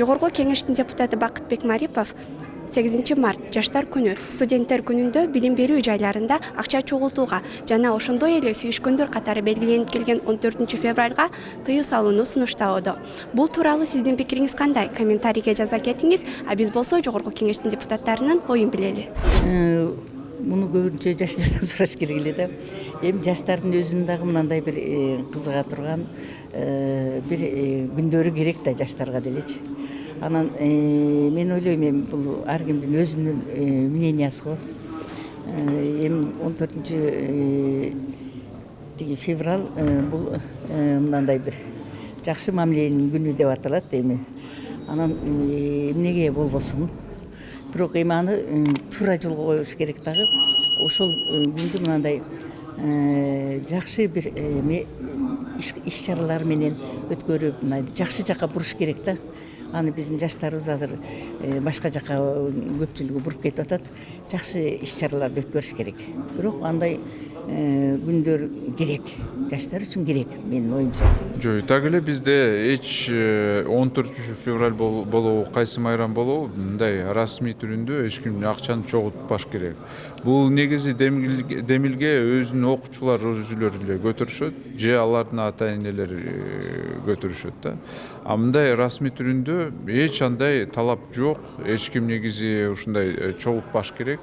Жогорку кеңештин депутаты Бакытбек Марипов 8 март Жаштар күнү студенттер күнүндө билим берүү жайларында акча чогултууга жана ошондой эле сүйүшкөндөр катары белгиленип келген 14 февралга тыюу салууну сунуштабады. Бул тууралуу сиздин пикириңиз кандай? Комментарийге жаза кетиңиз, а биз болсо Жогорку кеңештин депутаттарынын оюн билели. Муну көбүнчө жаштардан сураш керек эле да. Эми жаштардын өзүнүн дагы мындай бир кызыга турган бир күндөрү керек да жаштарга делечи. Анан мен ойлойм, эми бул ар кимдин өзүнүн мнениясы го. Эми 14 февраль бул мындай бир жакшы мамиленин күнү деп аталат эми. Анан эмнеге болбосун? Бирок эми аны туура жолго коюш керек дагы. Ошол күндү мындай жакшы бир иш-чаралар менен өткөрүп, жакшы жака буруш керек да. Аны биздин жаштарыбыз азыр башка жака көпчүлүгү буруп кетип атат. Жакшы иш-чараларды өткөрүш керек. Бирок андай күндөр керек. Жаштар үчүн керек, менин оюмча. Жок, так эле бизде эч 14 февраль болобу, кайсы майрам болобу, мындай расмий түрүндө эч ким акчаны чогултпаш керек. Бул негизи демилге өзүнүн окуучулар өзүлөрү эле көтөрүшөт, же алардын ата-энелери көтөрүшөт да. А мындай расмий түрүндө эч андай талап жок, эч ким негизи ушундай чогултпаш керек.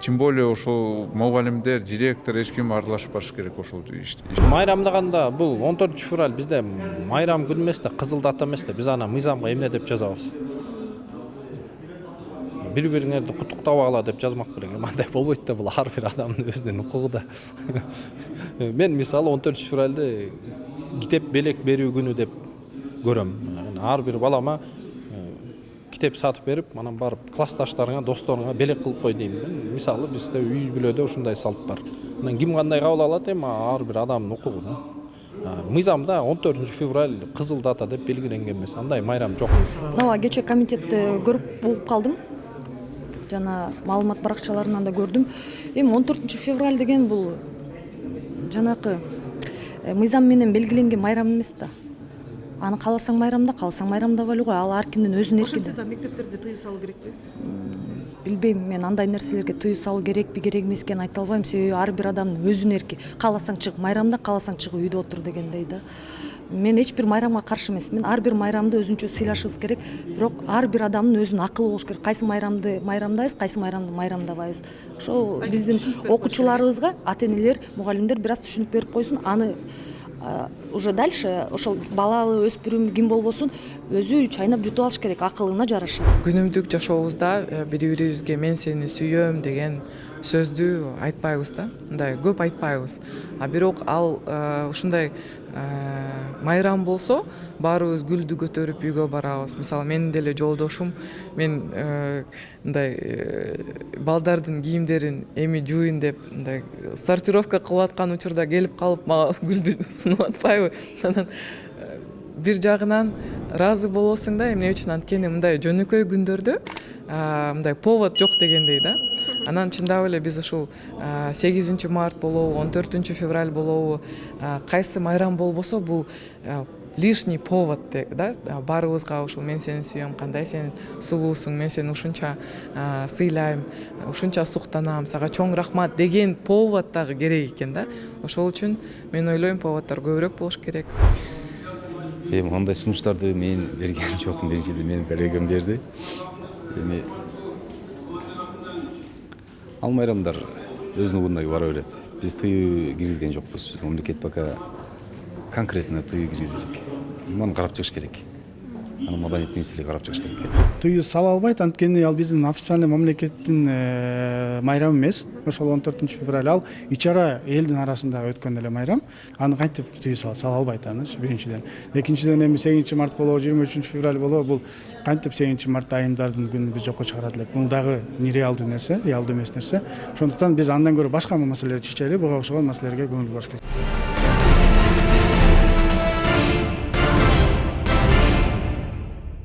Тем более ошол мугалимдер, директор эч ким аралашпаш керек ошол иште. Майрамдаганда бул 14 февраль бизде майрам күнү эмес да, кызыл дата эмес да, биз аны мыйзамга эмне деп жазабыз. Бири-бириңерди куттуктабагыла деп жазмак керек. Мындай болбойт да, бул ар бир адамдын өзүнүн укугу да. Мен мисалы 14 февралды китеп белек берүү күнү деп көрөм. Ар бир балама китеп сатып берип, анан барып классташтарыңа, досторуңа белек кылып кой дейм. Мисалы бизде үй бүлөдө ушундай салт бар. Анан ким кандай кабыл алат, эми ар бир адамдын укугу да. Мыйзамда 14 февраль кызыл дата деп белгиленген эмес. Андай майрам жок. Кече комитетте көрүп угуп калдым. Жана маалымат баракчаларынан да көрдүм. Эми 14 февраль деген бул жанакы мыйзам менен белгиленген майрам эмес да. Аны кааласаң майрамдап эле кой, ал ар кимдин өзүнүн эрки. Ошентсе да мектептерде тыюу салуу керекпи? Билбейм, мен андай нерселерге тыюу салуу керекпи, керек эмес экенин айта албайм, себеби ар бир адамдын өзүнүн эрки. Кааласаң чык майрамда, кааласаң чыгып үйдө отур дегендей да. Мен эч бир майрамга каршы эмесмин. Ар бир майрамды өзүнчө сыйлашыбыз керек, бирок ар бир адамдын өзүнүн акылы болуш керек. Кайсы майрамды майрамдайбыз, кайсы майрамды майрамдабайбыз. Ошол биздин окуучуларыбызга ата-энелер, мугалимдер бир аз түшүнүк берип койсун. Аны уже дальше ошол балабы, өспүрүм ким болбосун өзү чайнап жутуп алыш керек, акылына жараша. Күнүмдүк жашообузда бири-бирибизге мен сени сүйөм деген сөздү айтпайбыз да. Мындай көп айтпайбыз. А бирок ал ушундай майрам болсо баарыбыз гүлдү көтөрүп үйгө барабыз. Мисалы менин деле жолдошум, мен мындай балдардын кийимдерин эми жууйн деп мындай сортировка кылып аткан учурда келип калып мага гүлдү сунуп атпайбы? Анан бир жагынан ыраазы болосуң да, эмне үчүн анткени мындай жөнөкөй күндөрдө мындай повод жок дегендей да. Анан чындап эле биз ушул 8 март болобу, 14 февраль болобу, кайсы майрам болбосо бул лишний повод да, баарыбызга ушул мен сени сүйөм, кандай сен сулуусуң, мен сени ушунча сыйлайм, ушунча суктанам, сага чоң рахмат деген повод дагы керек экен да. Ошол үчүн мен ойлойм, поводдор көбүрөөк болуш керек. Эми андай сунуштарды мен берген жокмун, биринчиден менин коллегам берди. Эми ал майрамдар өзүнүн ордуна бара берет. Биз тыюу киргизген жокпуз. Мамлекет пока конкретно тыюу киргизелик. Муну карап чыгыш керек. Аны маданият министрлиги карап чыгыш керек. Тыюу сала албайт, анткени ал биздин официальный мамлекеттин майрамы эмес. Ошол 14 февраль ал ичара элдин арасында өткөн эле майрам. Аны кантип тыюу сала албайт аны биринчиден. Экинчиден эми 8 март болобу, 23 февраль болобу, бул кантип 8 март айымдардын күнүн биз жокко чыгарат элек. Бул дагы нереалдуу нерсе, реалдуу эмес нерсе. Ошондуктан биз андан көрө башка маселелерди чечели, буга окшогон маселелерге көңүл буруш керек.